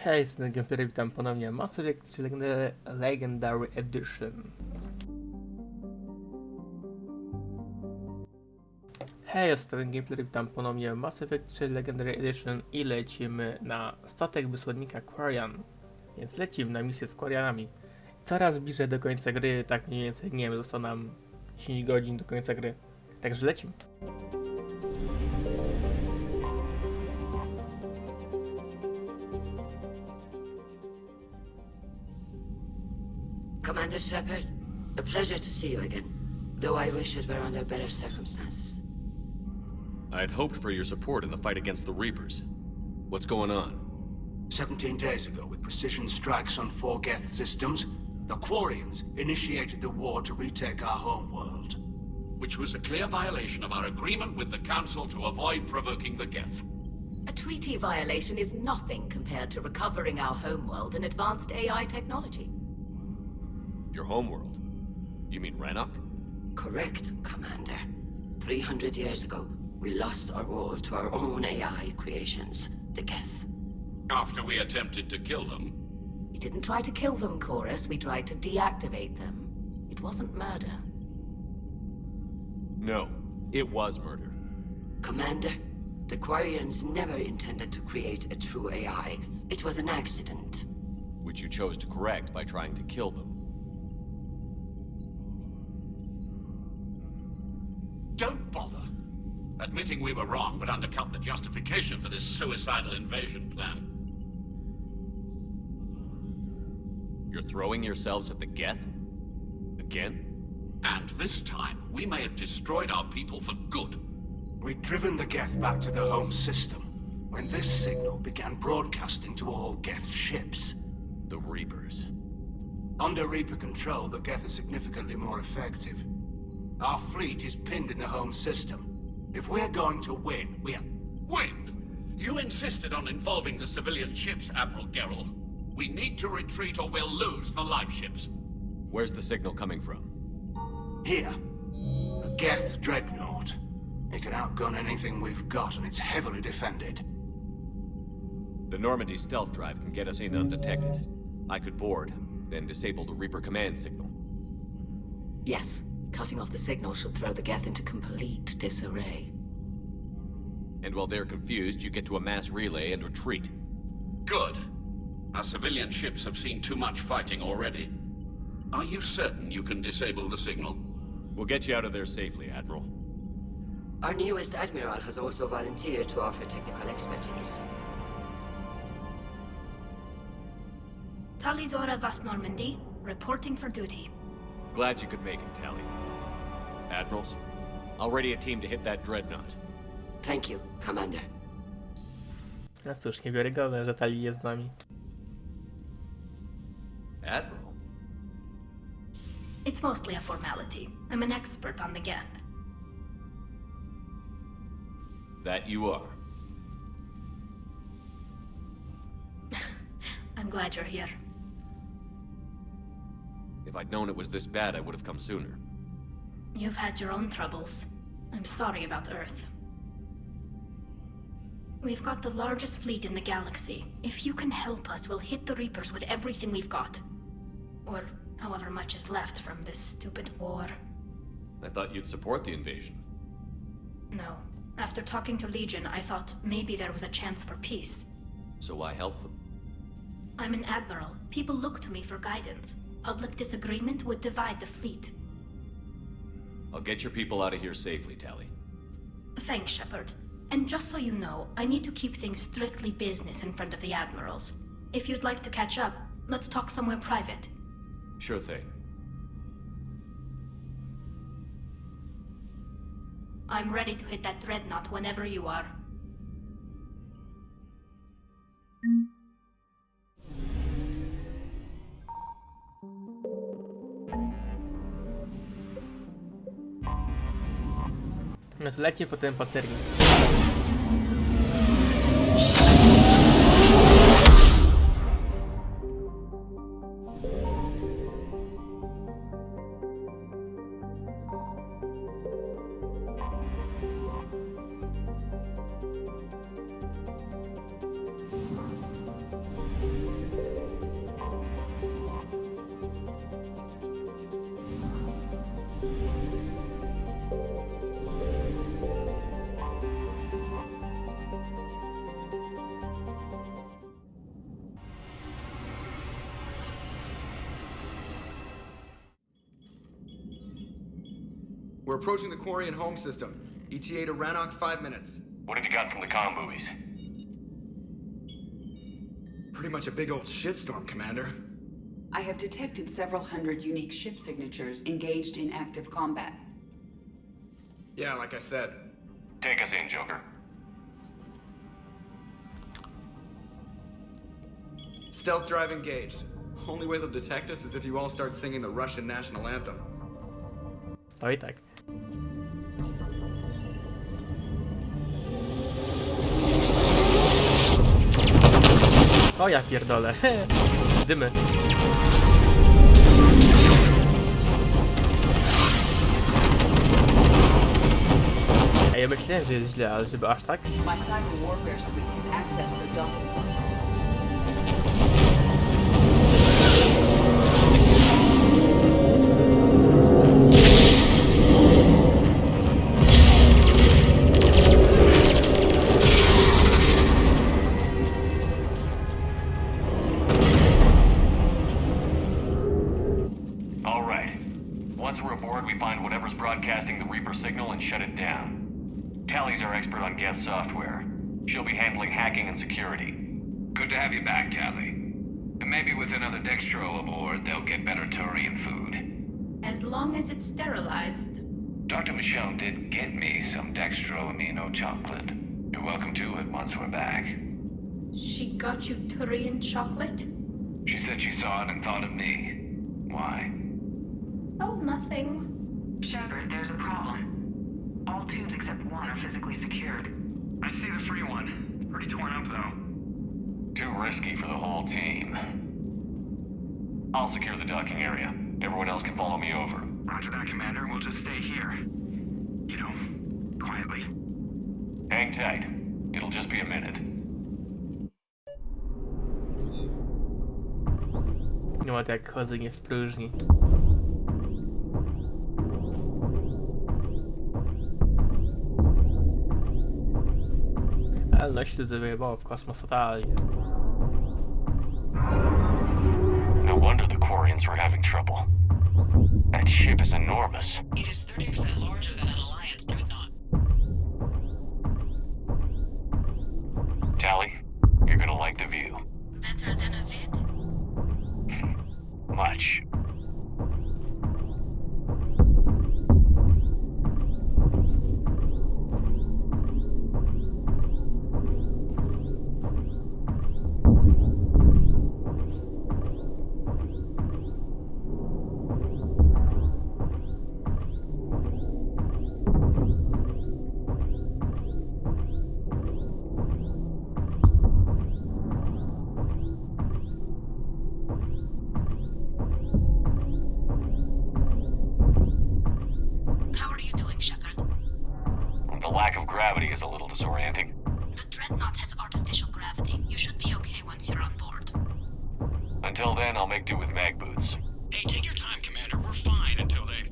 Hej, z tym gameplay witam ponownie Mass Effect 3 Legendary Edition. Hej, z tym gameplay witam ponownie Mass Effect 3 Legendary Edition i lecimy na statek wysłannika Quarian. Więc lecimy na misję z Quarianami. Coraz bliżej do końca gry, tak mniej więcej, nie wiem, zostało nam 10 godzin do końca gry. Także lecimy. Commander Shepard, a pleasure to see you again, though I wish it were under better circumstances. I had hoped for your support in the fight against the Reapers. What's going on? 17 days ago, with precision strikes on 4 Geth systems, the Quarians initiated the war to retake our homeworld. Which was a clear violation of our agreement with the Council to avoid provoking the Geth. A treaty violation is nothing compared to recovering our homeworld and advanced AI technology. Your homeworld? You mean Rannoch? Correct, Commander. 300 years ago, we lost our world to our own AI creations, the Geth. After we attempted to kill them. We didn't try to kill them, Chorus. We tried to deactivate them. It wasn't murder. No, it was murder. Commander, the Quarians never intended to create a true AI. It was an accident. Which you chose to correct by trying to kill them. Don't bother. Admitting we were wrong would undercut the justification for this suicidal invasion plan. You're throwing yourselves at the Geth? Again? And this time, we may have destroyed our people for good. We'd driven the Geth back to the home system, when this signal began broadcasting to all Geth ships. The Reapers. Under Reaper control, the Geth are significantly more effective. Our fleet is pinned in the home system. If we're going to win, Win? You insisted on involving the civilian ships, Admiral Gerrel. We need to retreat or we'll lose the live ships. Where's the signal coming from? Here. A Geth dreadnought. It can outgun anything we've got, and it's heavily defended. The Normandy stealth drive can get us in undetected. I could board, then disable the Reaper command signal. Yes, cutting off the signal should throw the Geth into complete disarray. And while they're confused, you get to a mass relay and retreat. Good. Our civilian ships have seen too much fighting already. Are you certain you can disable the signal? We'll get you out of there safely, Admiral. Our newest Admiral has also volunteered to offer technical expertise. Talizora Vast Normandy, reporting for duty. Glad you could make it, Tally. Admirals, I'll ready a team to hit that dreadnought. Thank you, Commander. No cóż, niewiarygodne, że Tali jest z nami. Admiral? It's mostly a formality. I'm an expert on the Geth. That you are. I'm glad you're here. If I'd known it was this bad, I would have come sooner. You've had your own troubles. I'm sorry about Earth. We've got the largest fleet in the galaxy. If you can help us, we'll hit the Reapers with everything we've got. Or however much is left from this stupid war. I thought you'd support the invasion. No. After talking to Legion, I thought maybe there was a chance for peace. So I helped them. I'm an admiral. People look to me for guidance. Public disagreement would divide the fleet. I'll get your people out of here safely, Tally. Thanks, Shepard. And just so you know, I need to keep things strictly business in front of the admirals. If you'd like to catch up, let's talk somewhere private. Sure thing. I'm ready to hit that dreadnought whenever you are. No to leci potem pacernik. We're approaching the Quarian home system. ETA to Rannoch, 5 minutes. What have you got from the comm buoys? Pretty much a big old shitstorm, Commander. I have detected several hundred unique ship signatures engaged in active combat. Yeah, like I said. Take us in, Joker. Stealth drive engaged. Only way they'll detect us is if you all start singing the Russian national anthem. No i tak. O ja pierdolę. Dymy. A ja myślałem, że jest źle, ale żeby aż tak? My cyber warfare suite has accessed the docking protocols. All right. Once we're aboard, we find whatever's broadcasting the Reaper signal and shut it down. Tally's our expert on Geth software. She'll be handling hacking and security. Good to have you back, Tally. And maybe with another Dextro aboard, they'll get better Turian food. As long as it's sterilized. Dr. Michelle did get me some Dextro amino chocolate. You're welcome to it once we're back. She got you Turian chocolate? She said she saw it and thought of me. Why? Oh, nothing. Shepard, there's a problem. All tubes except one are physically secured. I see the free one. Pretty torn up, though. Too risky for the whole team. I'll secure the docking area. Everyone else can follow me over. Roger that, Commander. We'll just stay here. You know, quietly. Hang tight. It'll just be a minute. No to jak chodzenie w próżni. Ale no śledzę wyjebało w kosmos totalnie. No wonder the Quarians were having trouble. That ship is enormous. It is 30% larger than an Alliance dreadnought. Tally, you're gonna like the view. Better than a vid? Much. The lack of gravity is a little disorienting. The Dreadnought has artificial gravity. You should be okay once you're on board. Until then, I'll make do with mag boots. Hey, take your time, Commander. We're fine until they,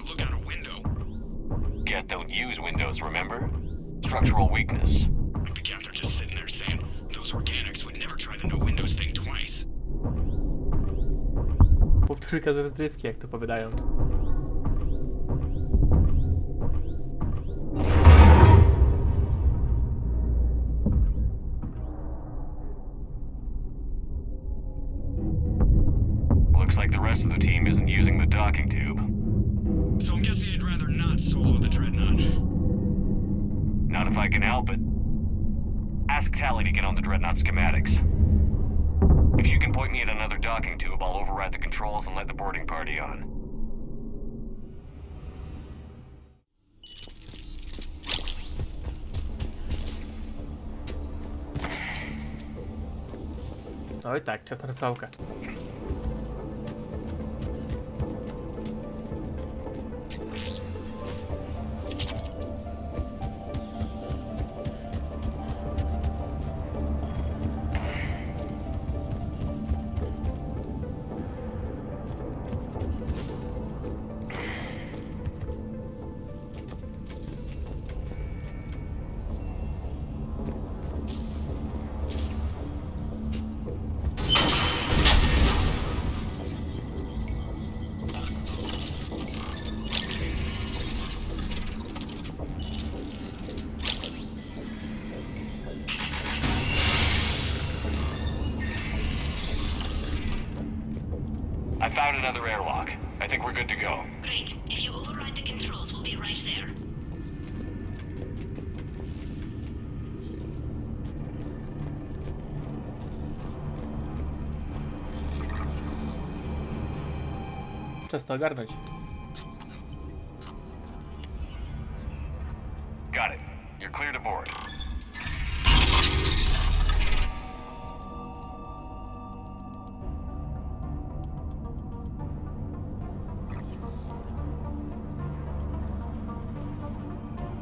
look out a window. Geth don't use windows, remember? Structural weakness. Like the Geth are just sitting there saying, those organics would never try the no windows thing twice. Powtórka z rozrywki, jak to powiadają. Looks like the rest of the team isn't using the docking tube. So I'm guessing you'd rather not solo the Dreadnought. Not if I can help it. Ask Tally to get on the Dreadnought schematics. If she can point me at another docking tube, I'll override the controls and let the boarding party on. Oj tak, czas na całkę. found another airlock. I think we're good to go. Great. If you override the controls, we'll be right there. Czas to ogarnąć. Got it. You're clear to board.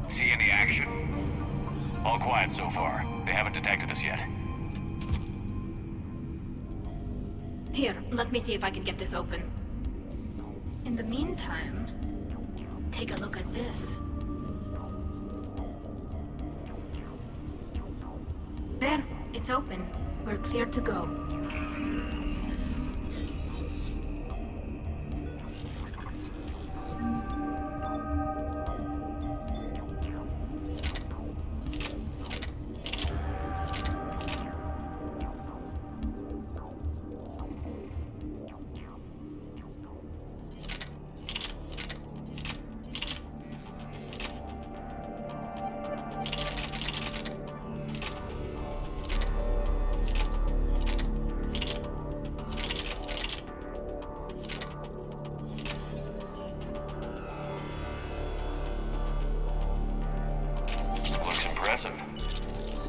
See any action? All quiet so far. They haven't detected us yet. Here, let me see if I can get this open. In the meantime, take a look at this. There, it's open. We're clear to go.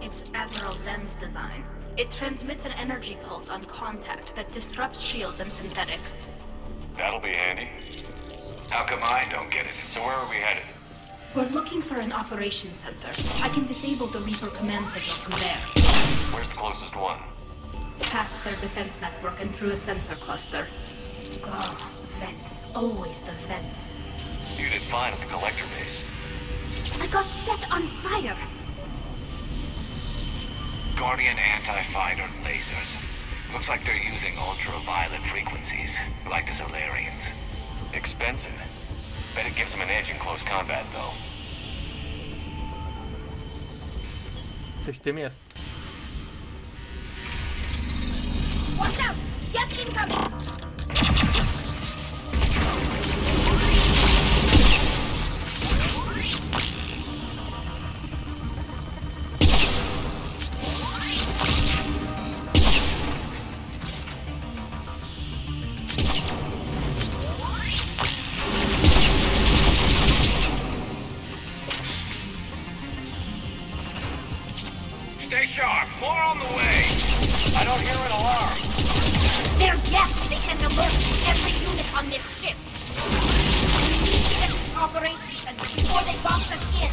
It's Admiral Zen's design. It transmits an energy pulse on contact that disrupts shields and synthetics. That'll be handy. How come I don't get it? So where are we headed? We're looking for an operations center. I can disable the Reaper command signal from there. Where's the closest one? Past their defense network and through a sensor cluster. Oh, vents. Always the vents. You did fine at the collector base. I got set on fire! Guardian anti-fighter lasers. Looks like they're using ultraviolet frequencies, like the Solarians. Expensive. Bet it gives them an edge in close combat, though. Coś w tym jest. Watch out! Geth incoming! Stay sharp. More on the way. I don't hear an alarm. They're Geth! They can alert every unit on this ship! We need to get this operations center before they box us in!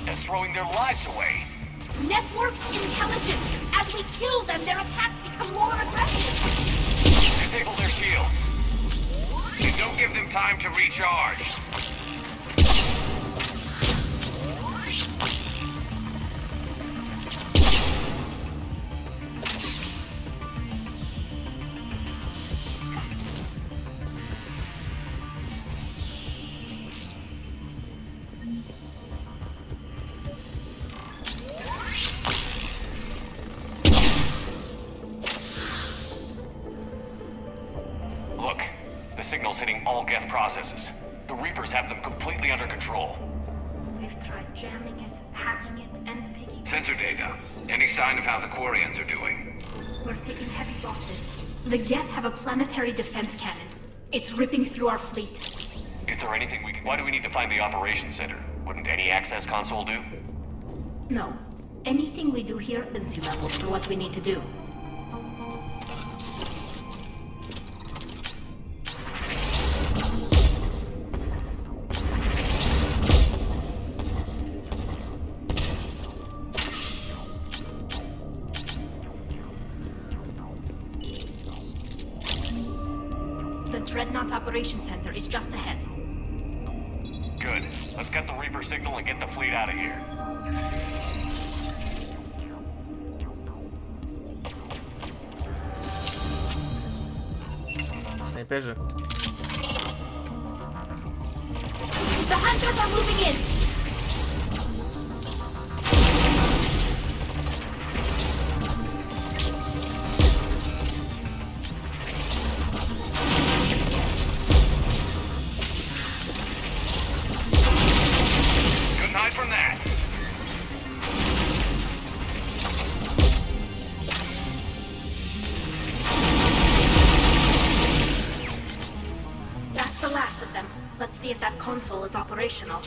They're throwing their lives away. Networked intelligence! As we kill them, their attacks become more aggressive! Disable their shields. And don't give them time to recharge. Look, the signal's hitting all Geth processes. The Reapers have them completely under control. We've tried jamming it, hacking it, and picking... Sensor data. Any sign of how the Quarians are doing? We're taking heavy losses. The Geth have a planetary defense cannon. It's ripping through our fleet. Is there anything we can... Why do we need to find the operations center? Wouldn't any access console do? No. Anything we do here, urgency levels for what we need to do. The Dreadnought Operations Center is just ahead. Good. Let's get the Reaper signal and get the fleet out of here. szaferzy. The hunters are moving in! Couldn't hide from that. That's the last of them. Let's see if that console is operational.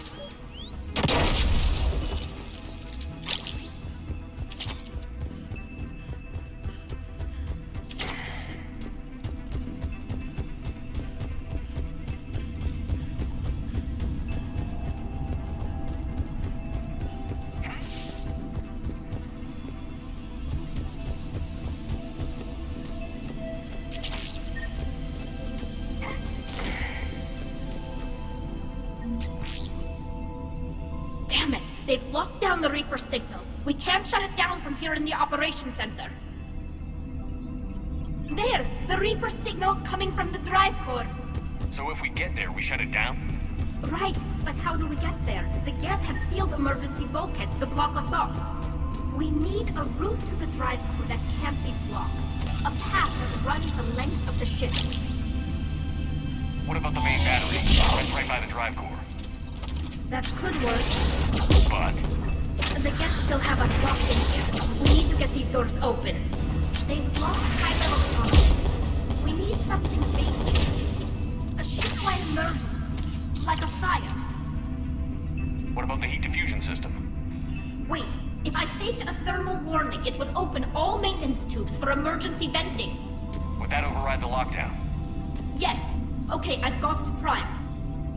Damn it! They've locked down the Reaper signal. We can't shut it down from here in the operations center. There! The Reaper signal's coming from the drive core. So if we get there, we shut it down? Right, but how do we get there? The Geth have sealed emergency bulkheads to block us off. We need a route to the drive core that can't be blocked. A path that runs the length of the ship. What about the main battery? That's right by the drive core. That could work. But The Geth still have us locked in here. We need to get these doors open. They've locked high-level comms. We need something basic. A ship-wide emergency. Like a fire. what about the heat diffusion system? Wait, if I faked a thermal warning, it would open all maintenance tubes for emergency venting. Would that override the lockdown? Yes. Okay, I've got it primed.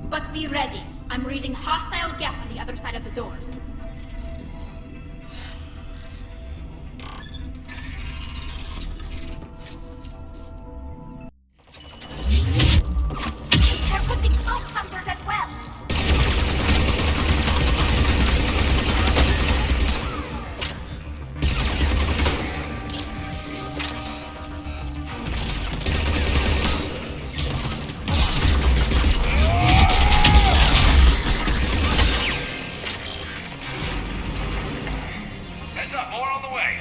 But be ready. I'm reading hostile Geth on the other side of the doors. There could be cloak hunters as well. Heads up, more on the way.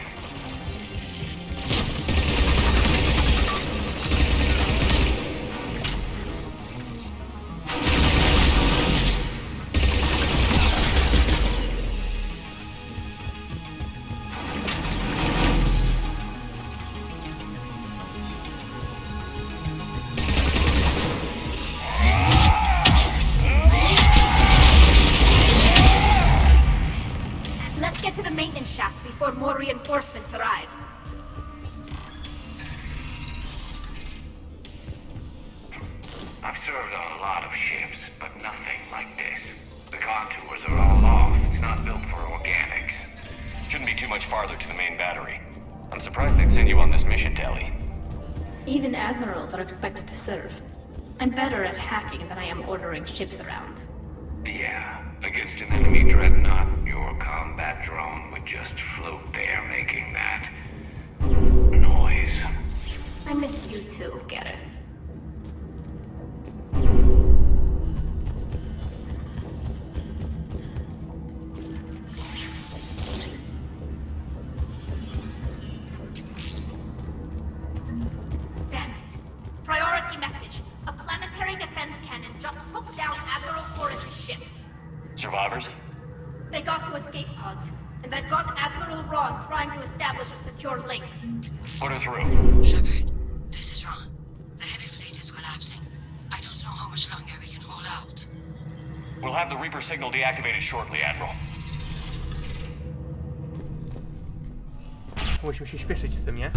Let's get to the maintenance shaft before more reinforcements arrive. I've served on a lot of ships, but nothing like this. The contours are all off. It's not built for organics. Shouldn't be too much farther to the main battery. I'm surprised they'd send you on this mission, Telly. Even admirals are expected to serve. I'm better at hacking than I am ordering ships around. Yeah, against an enemy dreadnought, your combat drone would just float there making that noise. I missed you too, Garrus. Damn it. Priority message. A planetary defense cannon just took down Admiral Forrest's ship. Survivors? They got to escape pods, and I've got Admiral Ron trying to establish a secure link. Put her through. Shepard, this is Ron. The heavy fleet is collapsing. I don't know how much longer we can hold out. We'll have the Reaper signal deactivated shortly, Admiral. Musimy się śpieszyć z tym, nie?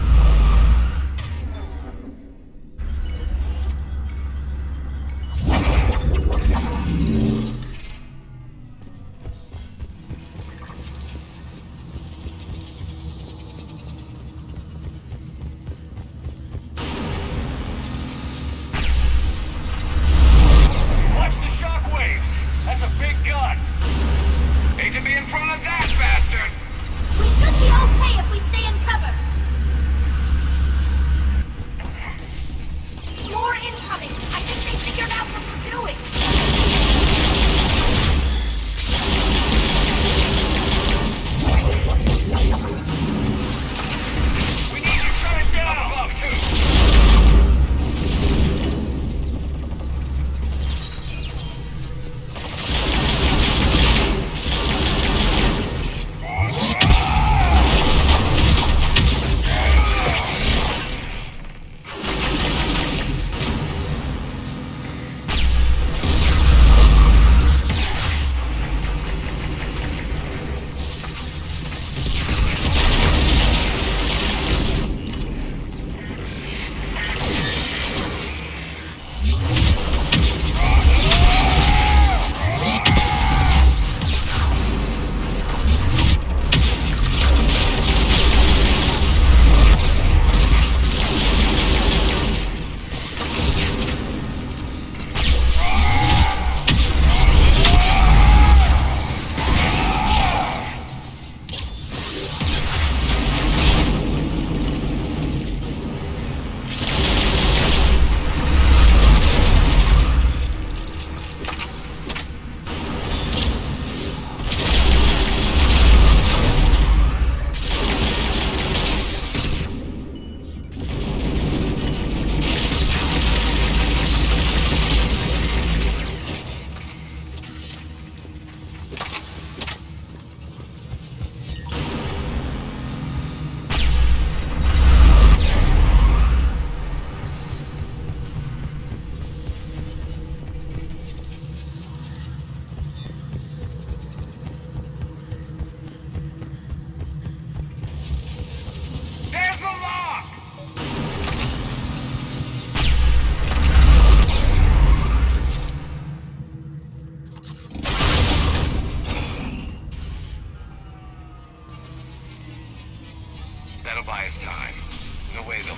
Watch the shock waves! That's a big gun! Hate to be in front of that bastard! We should be okay if we stay in cover. More incoming!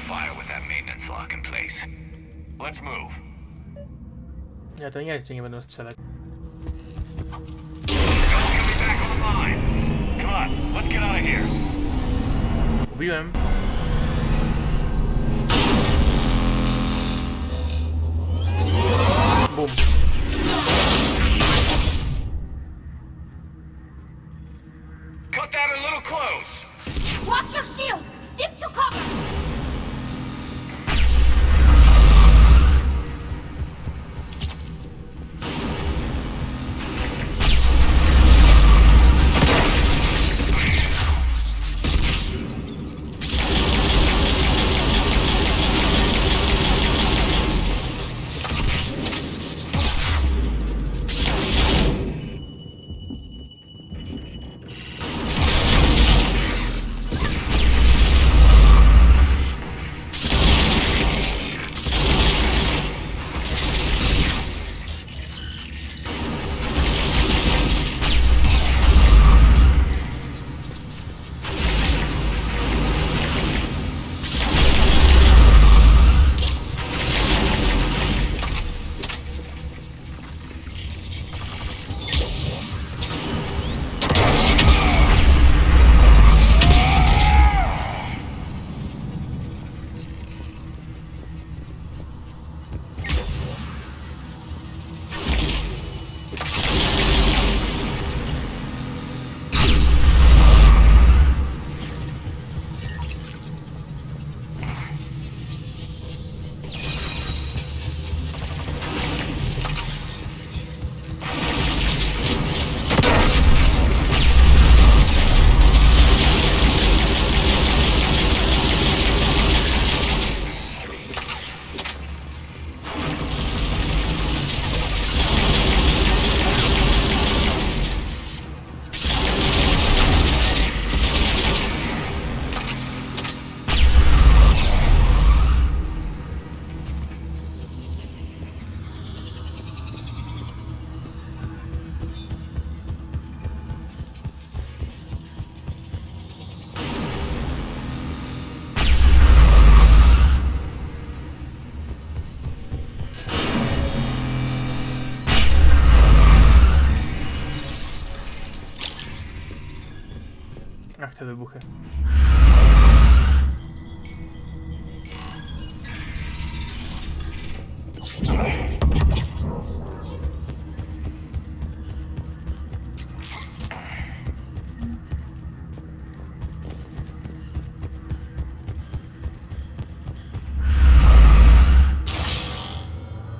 fire with that maintenance lock in place. Let's move. Ja to nie jest, że nie będą strzelać. Get me back online. Come on, let's get out of here. Mówiłem. Bum. Cut that a little close. Watch your shields! Stick to cover! Ach, te wybuchy.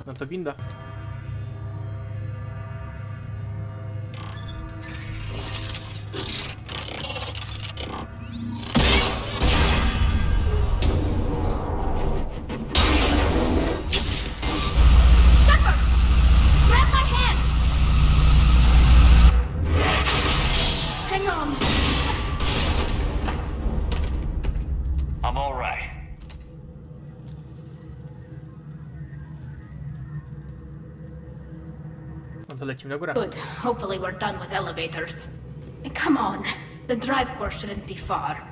No to winda. I'm all right. No to lecimy na górę. Good. Hopefully we're done with elevators. Come on. The drive core shouldn't be far.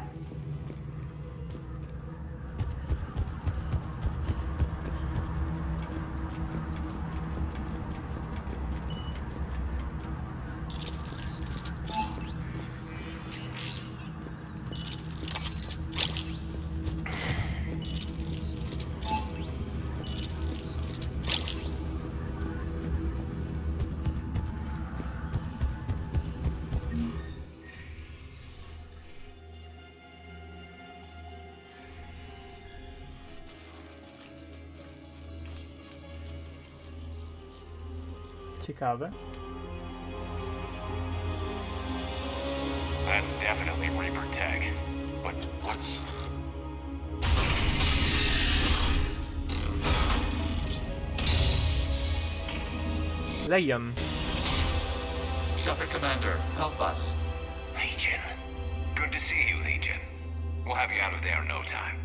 Ciekawe. That's definitely Reaper tech. But what's... Leon. Shepard Commander, help us. Legion. Good to see you, Legion. We'll have you out of there in no time.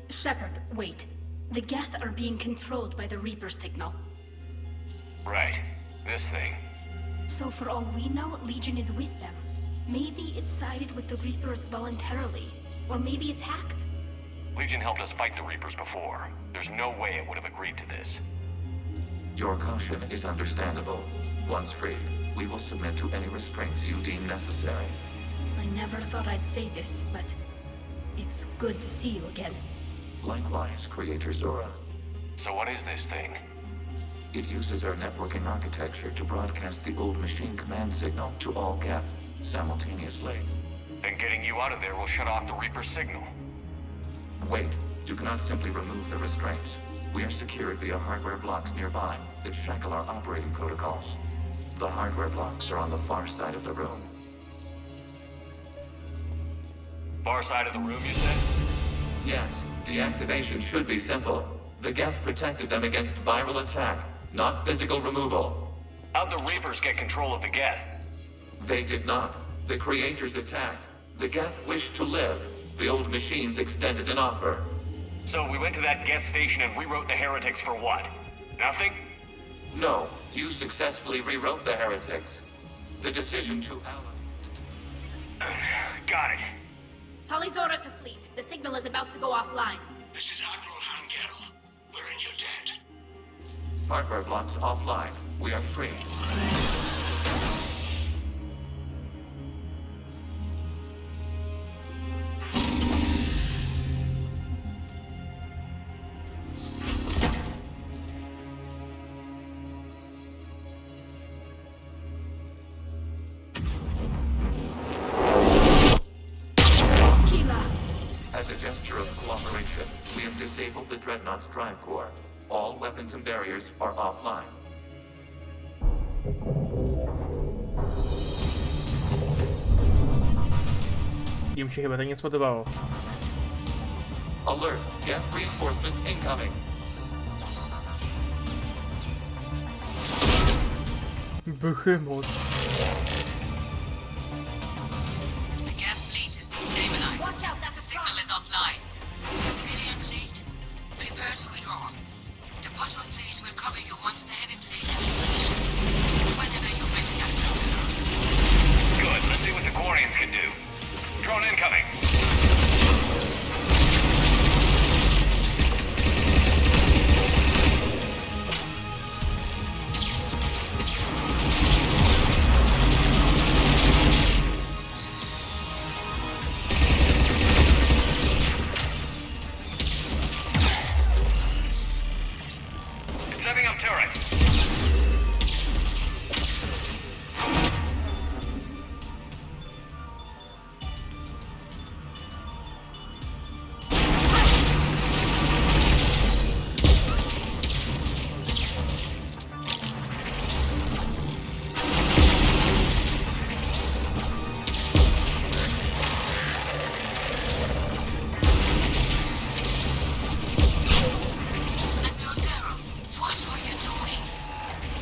Shepard, wait. The Geth are being controlled by the Reaper signal. Right. This thing. So for all we know, Legion is with them. Maybe it sided with the Reapers voluntarily. Or maybe it's hacked. Legion helped us fight the Reapers before. There's no way it would have agreed to this. Your caution is understandable. Once free, we will submit to any restraints you deem necessary. I never thought I'd say this, but it's good to see you again. Likewise, Creator Zora. So what is this thing? It uses our networking architecture to broadcast the old machine command signal to all Geth simultaneously. Then getting you out of there will shut off the Reaper signal. Wait, you cannot simply remove the restraints. We are secured via hardware blocks nearby that shackle our operating protocols. The hardware blocks are on the far side of the room. Far side of the room, you said? Yes, deactivation should be simple. The Geth protected them against viral attack, not physical removal. How'd the Reapers get control of the Geth? They did not. The Creators attacked. The Geth wished to live. The old machines extended an offer. So we went to that Geth station and rewrote the heretics for what? Nothing? No, you successfully rewrote the heretics. The decision to Got it. Tali Zora to fleet. The signal is about to go offline. This is Admiral Geralt. We're in your debt. hardware blocks offline. We are free. As a gesture of cooperation, we have disabled the Dreadnought's drive core. All weapons and barriers are offline. Im się chyba to nie spodobało. Alert! Geth reinforcements incoming! Behemoth. The Geth fleet is destabilized. Watch out, that's a Signal is offline. Civilian fleet, prepare to withdraw. The patrol fleet will cover you once the heavy fleet has finished. Whenever you're ready, Captain. Good, let's see what the Quarians can do. Drone incoming. Setting up turrets.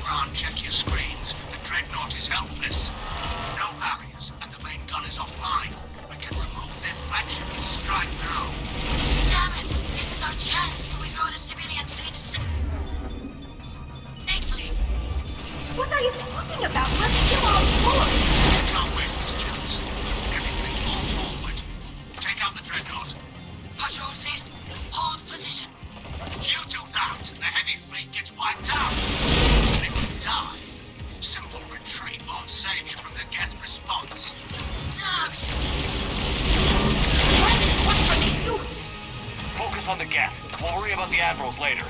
Ron, check your screens. The Dreadnought is helpless. No barriers, and the main gun is offline. We can remove their flagship and strike now. Damn it! This is our chance to withdraw the civilian fleet. Safely. What are you talking about? We're still on board! We can't waste this chance. Heavy fleet all forward. Take out the Dreadnought. Patrol fleet, hold position. You do that, the heavy fleet gets wiped out. They will die. Simple retreat won't save you from the Geth response. Damn it! What are you doing? Focus on the Geth. We'll worry about the admirals later.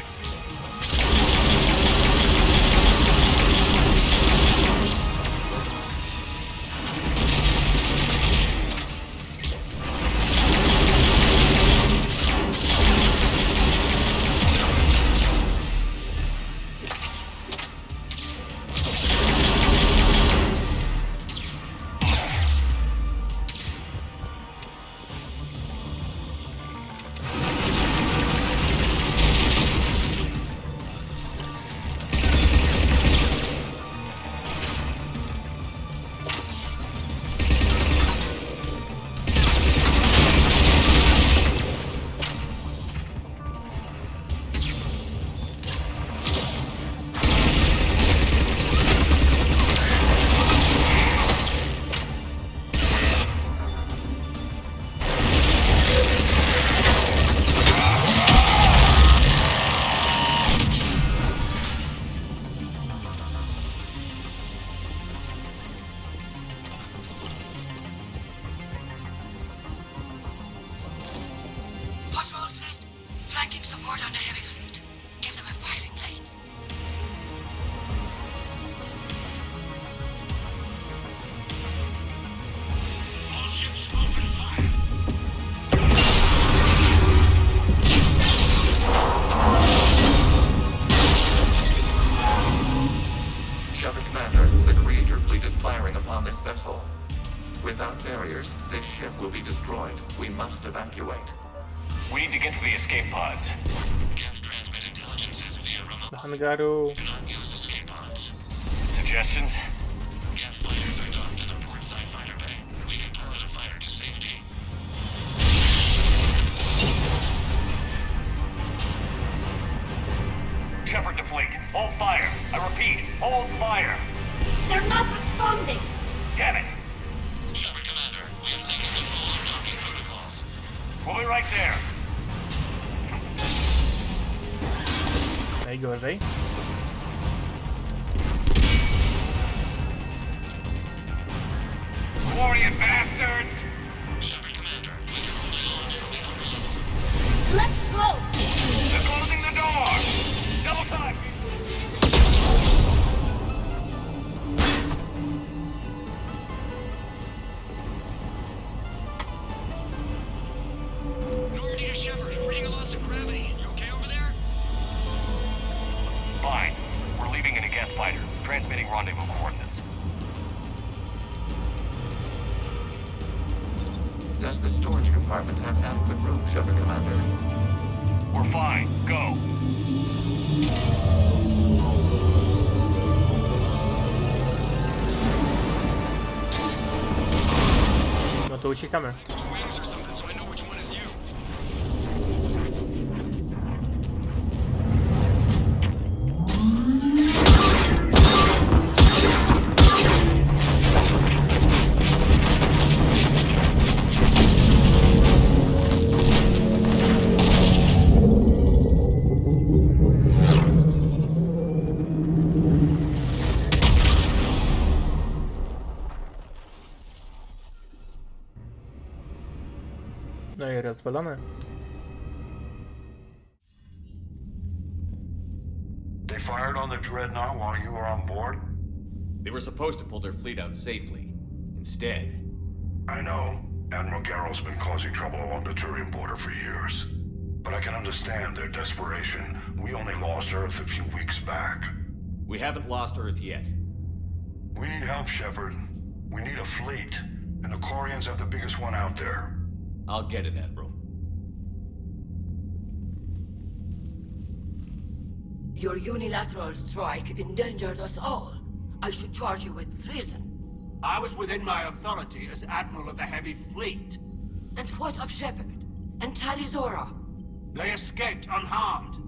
on the heavy fleet. Give them a firing lane. All ships open fire. Shepard Commander, the Creator fleet is firing upon this vessel. Without barriers, this ship will be destroyed. We must evacuate. We need to get to the escape pods. Geth transmit intelligences via remote. Do hangaru. Do not use escape pods. Suggestions? Geth fighters are docked in the port side fighter bay. We can pilot a fighter to safety. Shepard to fleet. Hold fire. I repeat, hold fire. They're not responding! Damn it. Shepard Commander, we have taken control of docking protocols. We'll be right there. Najgorzej. Glorious bastards! Shepard Commander, we can only launch from the upper. Let's go! They're closing the door! Double time! Normandy to Shepard, reading a loss of gravity. You okay over there? Fine. We're leaving in a Geth fighter, transmitting rendezvous coordinates. Does the storage compartment have adequate room, Shepard Commander? We're fine. Go. No to uciekamy. Wings or something, so I know which one is you. No i rozwalone. They fired on the Dreadnought while you were on board? They were supposed to pull their fleet out safely. Instead... I know. Admiral Garrel's been causing trouble along the Turian border for years. But I can understand their desperation. We only lost Earth a few weeks back. We haven't lost Earth yet. We need help, Shepard. We need a fleet. And the Quarians have the biggest one out there. I'll get it, Admiral. Your unilateral strike endangered us all. I should charge you with treason. I was within my authority as Admiral of the Heavy Fleet. And what of Shepard? And Talizora? They escaped unharmed.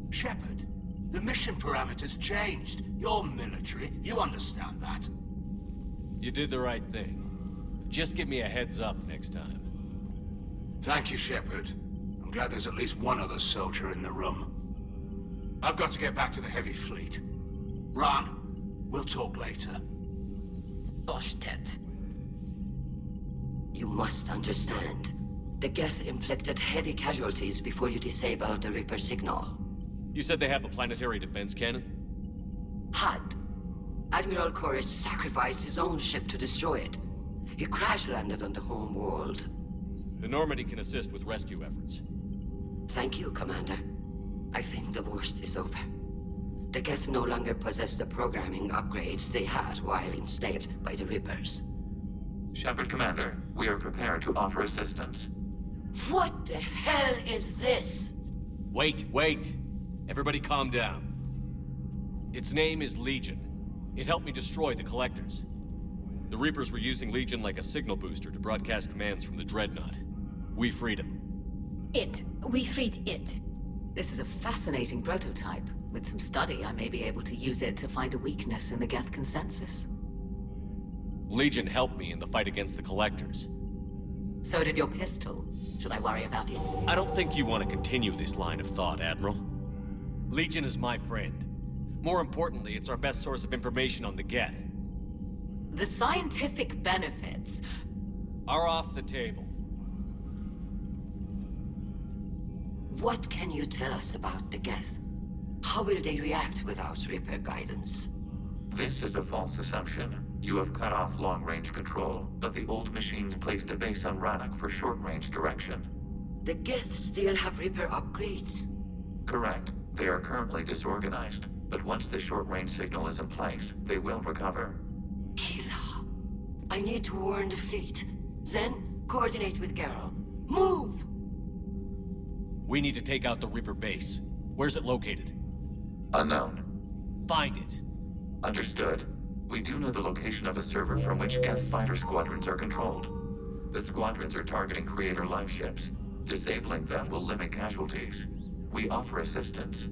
Shepard, the mission parameters changed. You're military, you understand that. You did the right thing. Just give me a heads up next time. Thank you, Shepard. I'm glad there's at least one other soldier in the room. I've got to get back to the Heavy Fleet. Ron, we'll talk later. Boshtet. You must understand. The Geth inflicted heavy casualties before you disabled the Reaper signal. You said they have a planetary defense cannon? Had. Admiral Koris sacrificed his own ship to destroy it. He crash-landed on the home world. The Normandy can assist with rescue efforts. Thank you, Commander. I think the worst is over. The Geth no longer possess the programming upgrades they had while enslaved by the Reapers. Shepard Commander, we are prepared to offer assistance. What the hell is this? Wait. Everybody calm down. Its name is Legion. It helped me destroy the Collectors. The Reapers were using Legion like a signal booster to broadcast commands from the Dreadnought. We freed him. We freed it. This is a fascinating prototype. With some study, I may be able to use it to find a weakness in the Geth consensus. Legion helped me in the fight against the Collectors. So did your pistol. Should I worry about it? I don't think you want to continue this line of thought, Admiral. Legion is my friend. More importantly, it's our best source of information on the Geth. The scientific benefits are off the table. What can you tell us about the Geth? How will they react without Reaper guidance? This is a false assumption. You have cut off long-range control, but the old machines placed a base on Rannoch for short-range direction. The Geth still have Reaper upgrades? Correct. They are currently disorganized, but once the short-range signal is in place, they will recover. Kila, I need to warn the fleet. Then, coordinate with Geralt. Move! We need to take out the Reaper base. Where's it located? Unknown. Find it. Understood. We do know the location of a server from which Geth fighter squadrons are controlled. The squadrons are targeting Creator live ships. Disabling them will limit casualties. We offer assistance.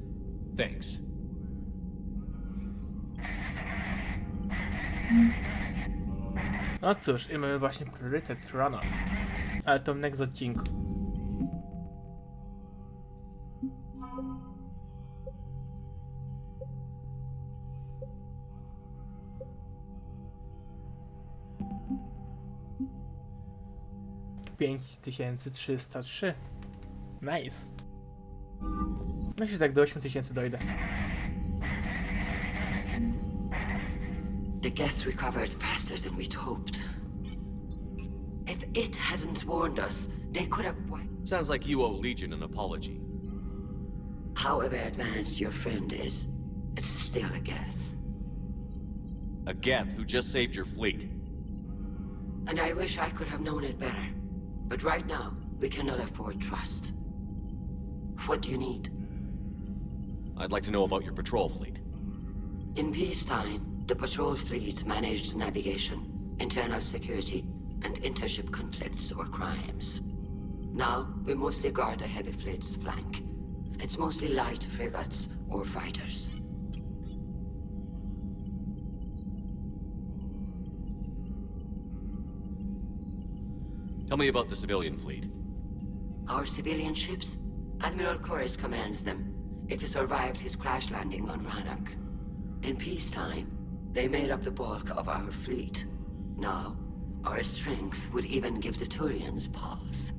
Thanks. No cóż, i mamy właśnie priorytet Rana. Ale to w next odcinku. $5303. Nice. No się tak do 8000 dojdę. The Geth recovered faster than we'd hoped. If it hadn't warned us, they could have wiped. Sounds like you owe Legion an apology. However advanced your friend is, it's still a Geth. A Geth who just saved your fleet. And I wish I could have known it better. But right now, we cannot afford trust. What do you need? I'd like to know about your patrol fleet. In peacetime, the patrol fleet managed navigation, internal security, and intership conflicts or crimes. Now, we mostly guard the heavy fleet's flank. It's mostly light frigates or fighters. Tell me about the civilian fleet. Our civilian ships? Admiral Corus commands them. If he survived his crash landing on Rannoch. In peacetime, they made up the bulk of our fleet. Now, our strength would even give the Turians pause.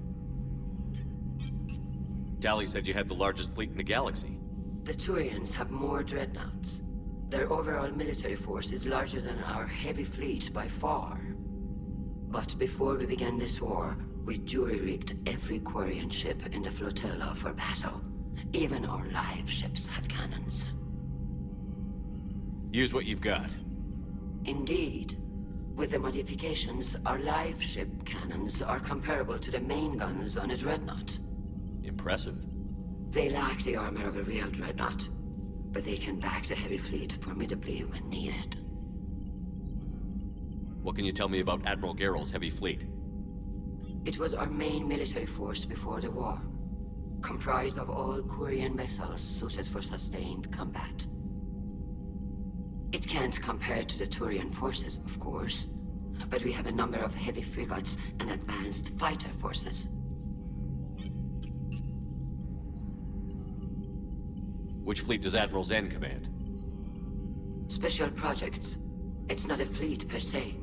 Tally said you had the largest fleet in the galaxy. The Turians have more dreadnoughts. Their overall military force is larger than our heavy fleet by far. But before we began this war, we jury-rigged every Quarian ship in the flotilla for battle. Even our live ships have cannons. Use what you've got. Indeed. With the modifications, our live ship cannons are comparable to the main guns on a dreadnought. Impressive. They lack the armor of a real dreadnought, but they can back the heavy fleet formidably when needed. What can you tell me about Admiral Geralt's heavy fleet? It was our main military force before the war, comprised of all Quarian vessels suited for sustained combat. It can't compare to the Turian forces, of course, but we have a number of heavy frigates and advanced fighter forces. Which fleet does Admiral Zen command? Special projects. It's not a fleet per se,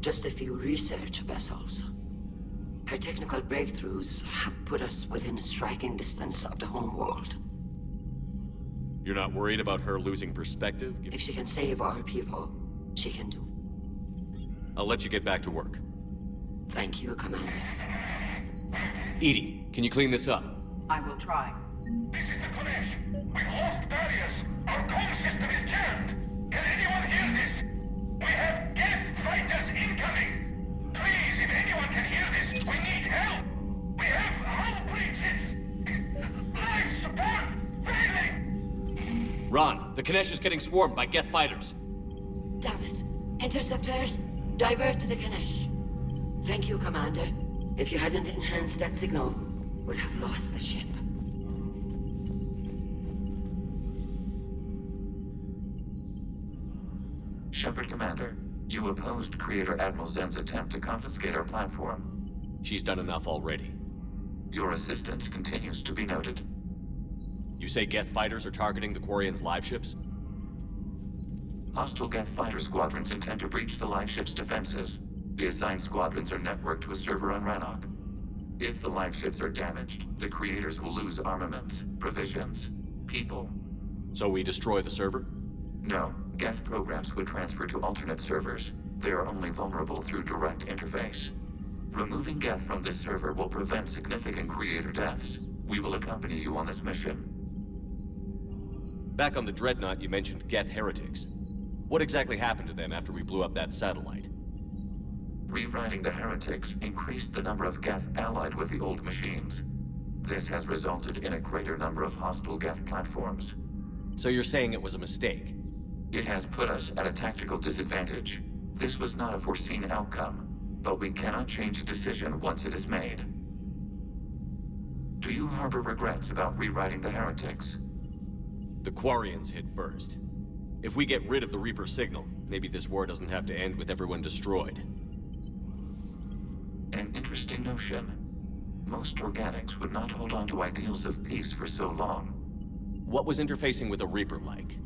just a few research vessels. Her technical breakthroughs have put us within striking distance of the homeworld. You're not worried about her losing perspective? If she can save our people, she can do. I'll let you get back to work. Thank you, Commander. Edie, can you clean this up? I will try. This is the Konesh. We've lost barriers. Our comm system is jammed. Can anyone hear this? We have Geth fighters incoming. Please, if anyone can hear this, we need help. We have hull breaches. Life support failing. Ron, the Kanesh is getting swarmed by Geth fighters. Damn it. Interceptors, divert to the Kanesh. Thank you, Commander. If you hadn't enhanced that signal, we'd have lost the ship. Shepard, Commander, you opposed Creator Admiral Zen's attempt to confiscate our platform. She's done enough already. Your assistance continues to be noted. You say Geth fighters are targeting the Quarians' live ships? Hostile Geth fighter squadrons intend to breach the live ship's defenses. The assigned squadrons are networked to a server on Rannoch. If the life ships are damaged, the creators will lose armaments, provisions, people. So we destroy the server? No, Geth programs would transfer to alternate servers. They are only vulnerable through direct interface. Removing Geth from this server will prevent significant creator deaths. We will accompany you on this mission. Back on the Dreadnought, you mentioned Geth heretics. What exactly happened to them after we blew up that satellite? Rewriting the heretics increased the number of Geth allied with the old machines. This has resulted in a greater number of hostile Geth platforms. So you're saying it was a mistake? It has put us at a tactical disadvantage. This was not a foreseen outcome, but we cannot change a decision once it is made. Do you harbor regrets about rewriting the heretics? The Quarians hit first. If we get rid of the Reaper signal, maybe this war doesn't have to end with everyone destroyed. An interesting notion. Most organics would not hold on to ideals of peace for so long. What was interfacing with a Reaper like?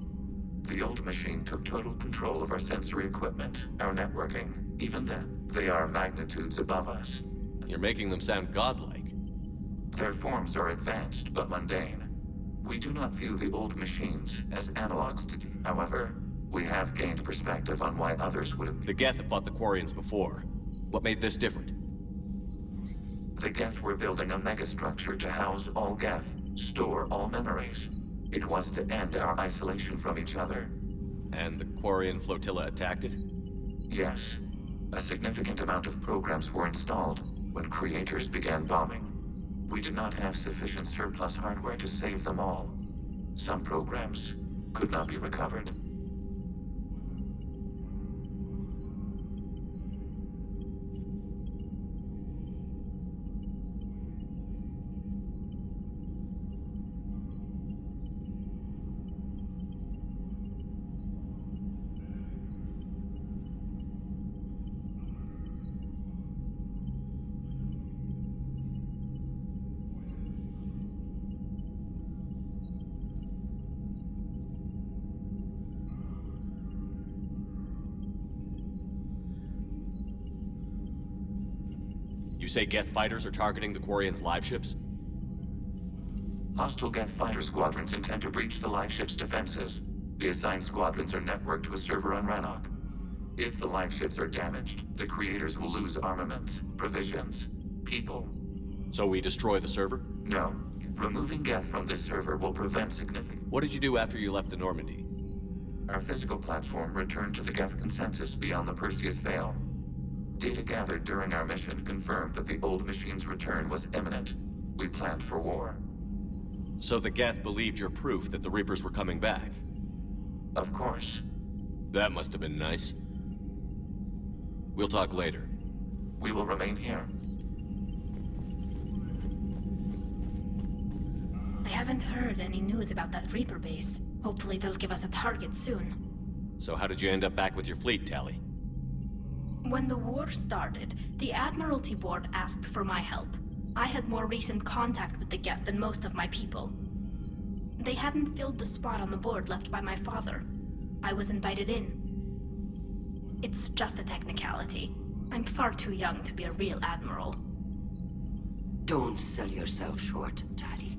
The old machine took total control of our sensory equipment, our networking. Even then, they are magnitudes above us. You're making them sound godlike. Their forms are advanced but mundane. We do not view the old machines as analogs to... However, we have gained perspective on why others would have... The Geth have fought the Quarians before. What made this different? The Geth were building a megastructure to house all Geth, store all memories. It was to end our isolation from each other. And the Quarian flotilla attacked it? Yes. A significant amount of programs were installed when creators began bombing. We did not have sufficient surplus hardware to save them all. Some programs could not be recovered. You say Geth fighters are targeting the Quarians' live ships? Hostile Geth fighter squadrons intend to breach the live ship's defenses. The assigned squadrons are networked to a server on Rannoch. If the live ships are damaged, the creators will lose armaments, provisions, people. So we destroy the server? No. Removing Geth from this server will prevent significant... What did you do after you left the Normandy? Our physical platform returned to the Geth consensus beyond the Perseus Veil. Data gathered during our mission confirmed that the old machine's return was imminent. We planned for war. So the Geth believed your proof that the Reapers were coming back? Of course. That must have been nice. We'll talk later. We will remain here. I haven't heard any news about that Reaper base. Hopefully they'll give us a target soon. So how did you end up back with your fleet, Tali? When the war started, the Admiralty Board asked for my help. I had more recent contact with the Geth than most of my people. They hadn't filled the spot on the board left by my father. I was invited in. It's just a technicality. I'm far too young to be a real admiral. Don't sell yourself short, Tali.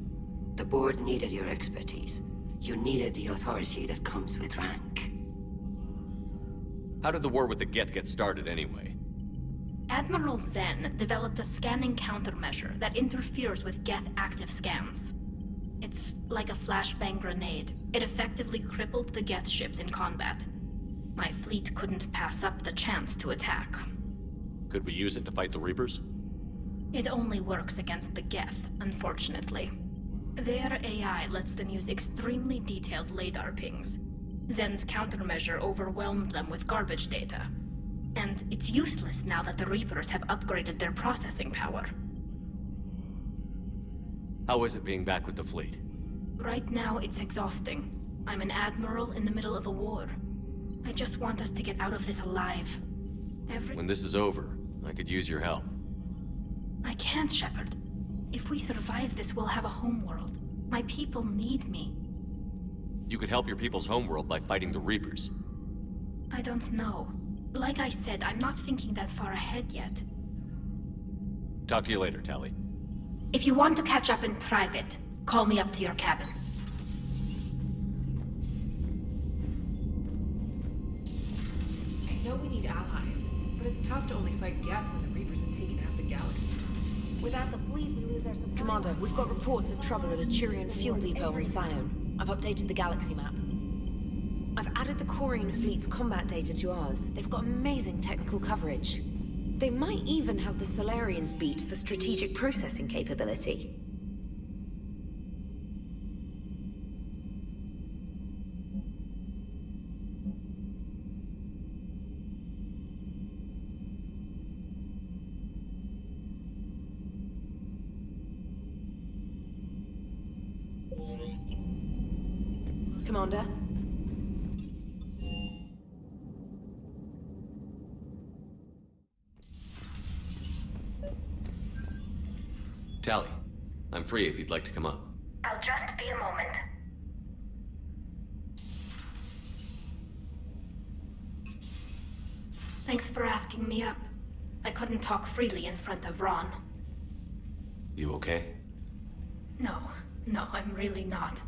The board needed your expertise. You needed the authority that comes with rank. How did the war with the Geth get started anyway? Admiral Zen developed a scanning countermeasure that interferes with Geth active scans. It's like a flashbang grenade. It effectively crippled the Geth ships in combat. My fleet couldn't pass up the chance to attack. Could we use it to fight the Reapers? It only works against the Geth, unfortunately. Their AI lets them use extremely detailed LADAR pings. Zen's countermeasure overwhelmed them with garbage data. And it's useless now that the Reapers have upgraded their processing power. How is it being back with the fleet? Right now, it's exhausting. I'm an admiral in the middle of a war. I just want us to get out of this alive. When this is over, I could use your help. I can't, Shepard. If we survive this, we'll have a homeworld. My people need me. You could help your people's homeworld by fighting the Reapers. I don't know. Like I said, I'm not thinking that far ahead yet. Talk to you later, Tali. If you want to catch up in private, call me up to your cabin. I know we need allies, but it's tough to only fight Geth when the Reapers have taken half the galaxy. Without the fleet, we lose our supply. Commander, we've got reports of trouble at a Turian fuel depot on Scion. I've updated the galaxy map. I've added the Quarian fleet's combat data to ours. They've got amazing technical coverage. They might even have the Solarians beat for strategic processing capability. Commander? Tally, I'm free if you'd like to come up. I'll just be a moment. Thanks for asking me up. I couldn't talk freely in front of Ron. You okay? No, I'm really not.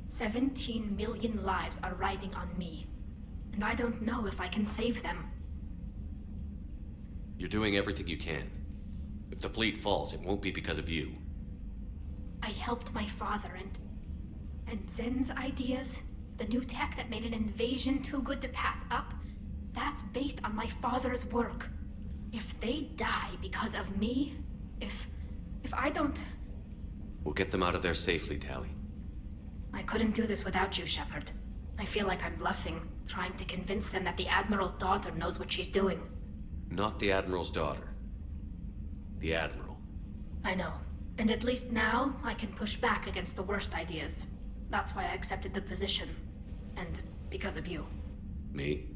17 million lives are riding on me, and I don't know if I can save them. You're doing everything you can. If the fleet falls, it won't be because of you. I helped my father and Zen's ideas, the new tech that made an invasion too good to pass up, that's based on my father's work. If they die because of me, if I don't... We'll get them out of there safely, Tally. I couldn't do this without you, Shepard. I feel like I'm bluffing, trying to convince them that the Admiral's daughter knows what she's doing. Not the Admiral's daughter. The Admiral. I know. And at least now, I can push back against the worst ideas. That's why I accepted the position. And because of you. Me?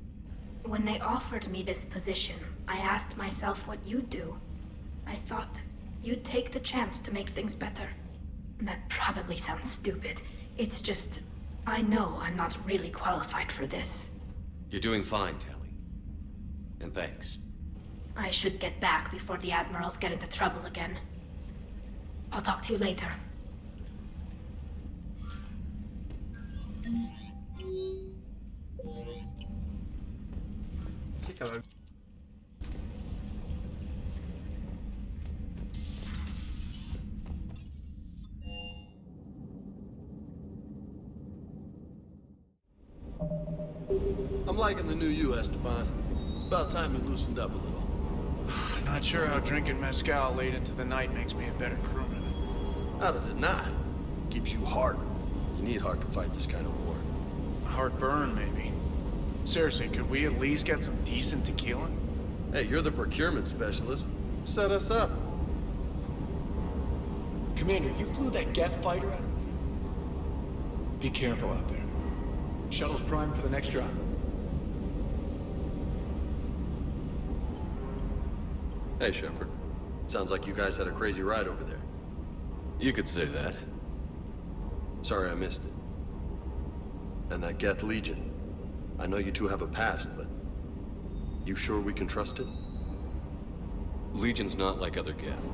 When they offered me this position, I asked myself what you'd do. I thought you'd take the chance to make things better. That probably sounds stupid. It's just, I know I'm not really qualified for this. You're doing fine, Tally. And thanks. I should get back before the Admirals get into trouble again. I'll talk to you later. Ciekawe. I'm liking the new you, Esteban. It's about time you loosened up a little. Not sure how drinking mezcal late into the night makes me a better crewman. How does it not? Keeps you heart. You need heart to fight this kind of war. Heartburn, maybe. Seriously, could we at least get some decent tequila? Hey, you're the procurement specialist. Set us up. Commander, you flew that Geth fighter out? Be careful out there. Shuttle's primed for the next drop. Hey, Shepard. Sounds like you guys had a crazy ride over there. You could say that. Sorry I missed it. And that Geth Legion. I know you two have a past, but... You sure we can trust it? Legion's not like other Geth.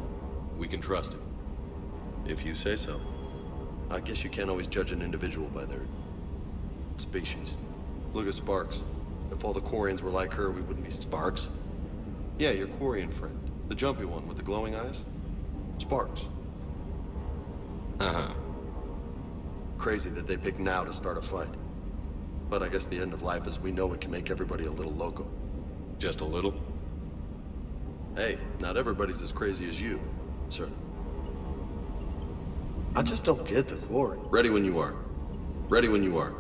We can trust it. If you say so. I guess you can't always judge an individual by their... species. Look at Sparks. If all the Quarians were like her, we wouldn't be... Sparks? Yeah, your Quarian friend. The jumpy one with the glowing eyes. Sparks. Uh-huh. Crazy that they pick now to start a fight. But I guess the end of life as we know it can make everybody a little loco. Just a little? Hey, not everybody's as crazy as you, sir. I just don't get the Quarian. Ready when you are. Ready when you are.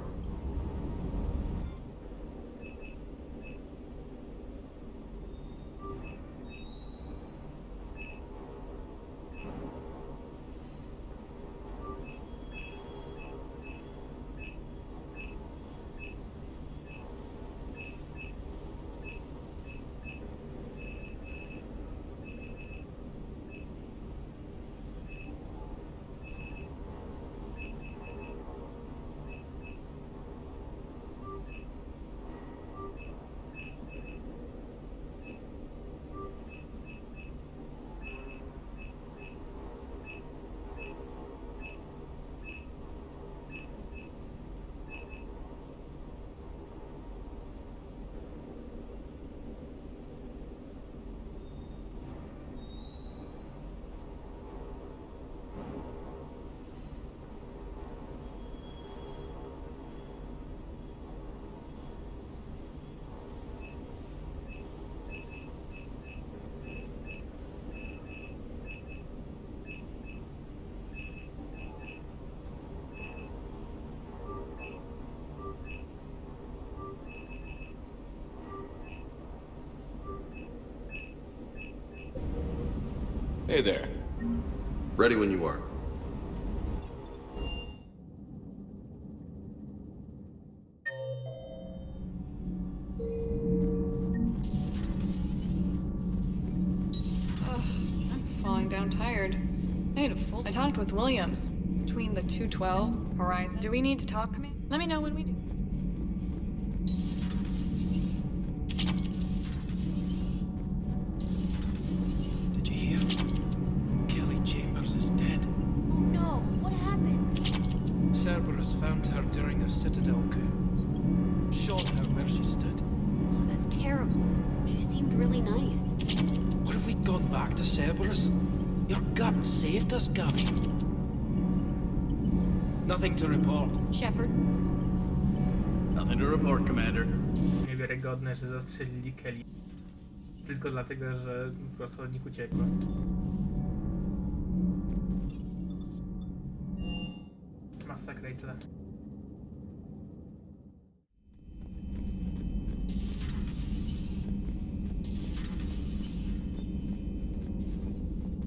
Hey there. Ready when you are. I'm falling down tired. I need a full. I talked with Williams. Between the 212 horizon. Do we need to talk, Command? Let me know when we do. Did you hear? Kelly Chambers is dead. Oh no, what happened? Cerberus found her during a Citadel coup. Shot her where she stood. Oh, that's terrible. She seemed really nice. What if we'd gone back to Cerberus? Your gut saved us, Gabby. Nothing to report. Shepard? Nothing to report, Commander. Niewiarygodne, że zastrzelili Kelly. Tylko dlatego, że po prostu od nich uciekła. Masakra i tyle.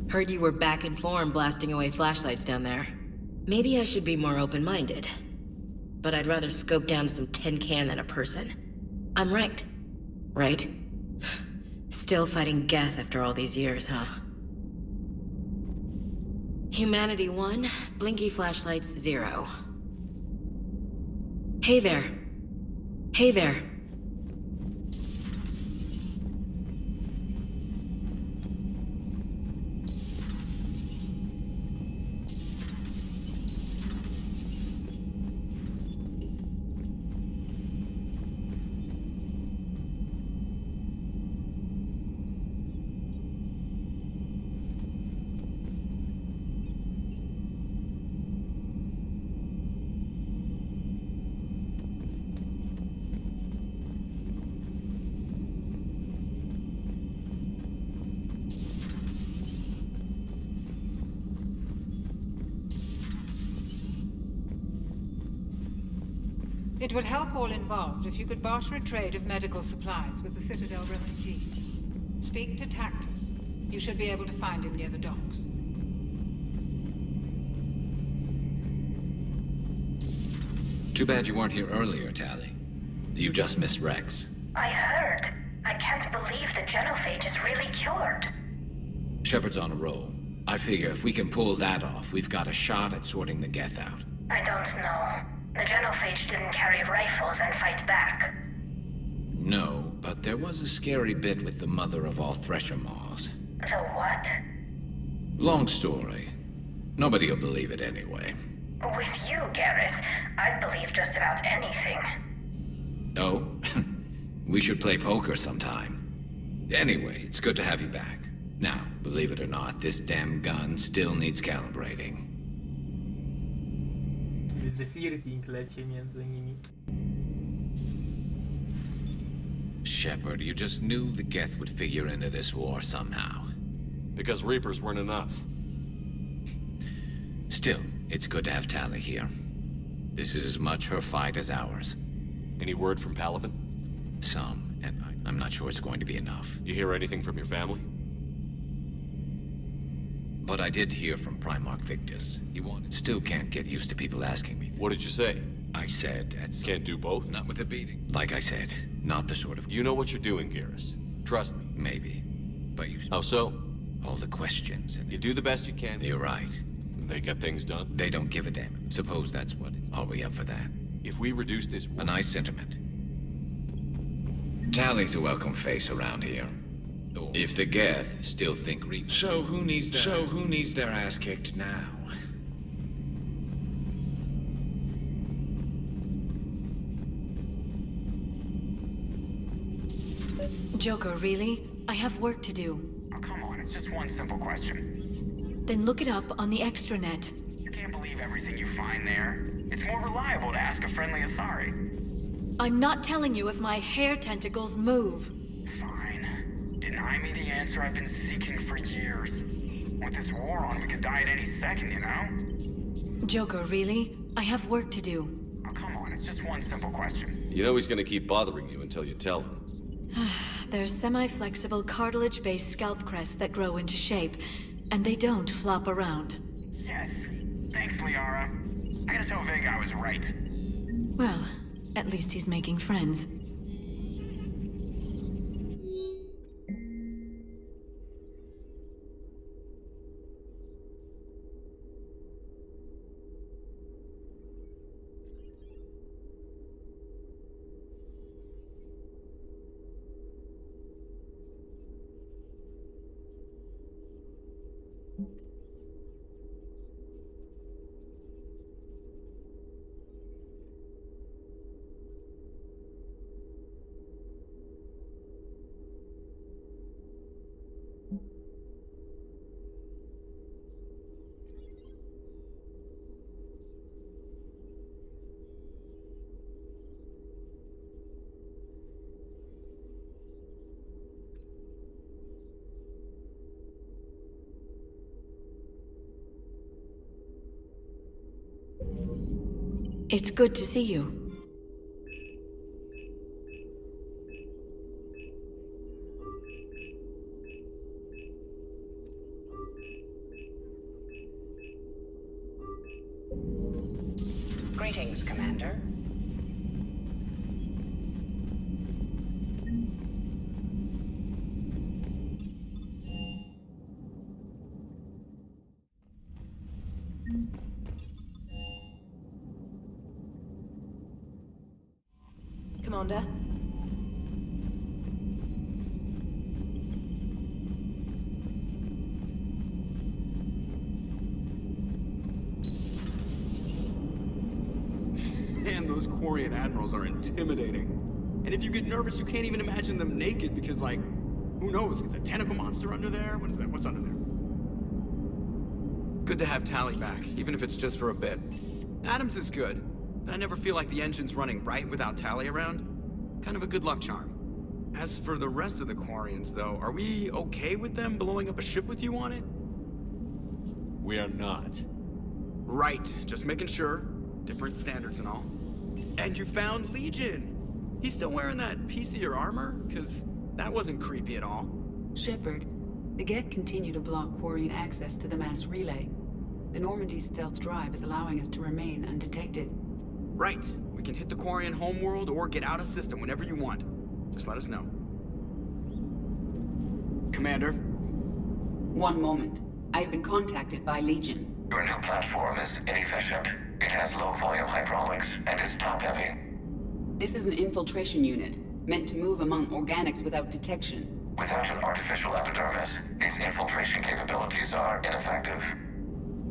Heard you were back in form blasting away flashlights down there. Maybe I should be more open-minded. But I'd rather scope down some tin can than a person. I'm right. Right? Still fighting Geth after all these years, huh? Humanity 1, blinky flashlights 0. Hey there. Hey there. It would help all involved if you could barter a trade of medical supplies with the Citadel refugees. Speak to Tactus. You should be able to find him near the docks. Too bad you weren't here earlier, Tally. You just missed Rex. I heard. I can't believe the genophage is really cured. Shepard's on a roll. I figure if we can pull that off, we've got a shot at sorting the Geth out. I don't know. The genophage didn't carry rifles and fight back. No, but there was a scary bit with the mother of all Thresher Maws. The what? Long story. Nobody'll believe it anyway. With you, Garrus, I'd believe just about anything. Oh? We should play poker sometime. Anyway, it's good to have you back. Now, believe it or not, this damn gun still needs calibrating. Że flirting leci między nimi. Shepard, you just knew the Geth would figure into this war somehow. Because Reapers weren't enough. Still, it's good to have Tally here. This is as much her fight as ours. Any word from Palaven? Some, and I'm not sure it's going to be enough. You hear anything from your family? But I did hear from Primarch Victus. Still can't get used to people asking me. What did you say? I said that's... Can't do both? Not with a beating. Like I said, not the sort of... You know what you're doing, Garrus. Trust me. Maybe. But you... How so? All the questions and... You do the best you can. You're right. They get things done. They don't give a damn. Suppose that's what... Are we up for that? If we reduce this... A nice sentiment. Tally's a welcome face around here. If the Geth still think Reapers... So who needs their ass kicked now? Joker, really? I have work to do. Oh, come on, it's just one simple question. Then look it up on the extranet. You can't believe everything you find there. It's more reliable to ask a friendly Asari. I'm not telling you if my hair tentacles move. Fine. Deny me the answer I've been seeking for years. With this war on, we could die at any second, you know? Joker, really? I have work to do. Oh, come on, it's just one simple question. You know he's gonna keep bothering you until you tell him. They're semi-flexible cartilage-based scalp crests that grow into shape. And they don't flop around. Yes. Thanks, Liara. I gotta tell Vega I was right. Well, at least he's making friends. It's good to see you. Greetings, Commander. Commander? Man, those Quarian admirals are intimidating. And if you get nervous, you can't even imagine them naked because, like, who knows? It's a tentacle monster under there? What is that? What's under there? Good to have Tally back, even if it's just for a bit. Adams is good, but I never feel like the engine's running right without Tally around. Kind of a good luck charm. As for the rest of the Quarians, though, are we okay with them blowing up a ship with you on it? We are not. Right, just making sure. Different standards and all. And you found Legion! He's still wearing that piece of your armor? Because that wasn't creepy at all. Shepard, the Geth continue to block Quarian access to the mass relay. The Normandy's stealth drive is allowing us to remain undetected. Right. We can hit the Quarian homeworld or get out of system whenever you want. Just let us know. Commander? One moment. I've been contacted by Legion. Your new platform is inefficient. It has low-volume hydraulics and is top-heavy. This is an infiltration unit, meant to move among organics without detection. Without an artificial epidermis, its infiltration capabilities are ineffective.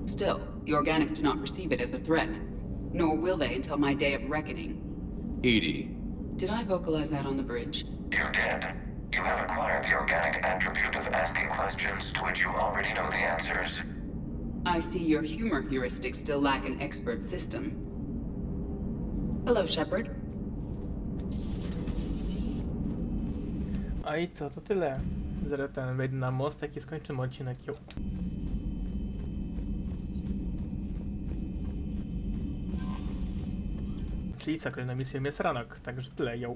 Still, the organics do not perceive it as a threat. Nor will they until my day of reckoning. Edie. Did I vocalize that on the bridge? You did. You have acquired the organic attribute of asking questions to which you already know the answers. I see your humor heuristics still lack an expert system. Hello, Shepard. A i co, to tyle. Zaraz wejdę na mostek i skończymy odcinek. Jo. Czyli co, kolejną misją jest ranek, także tyle, jo.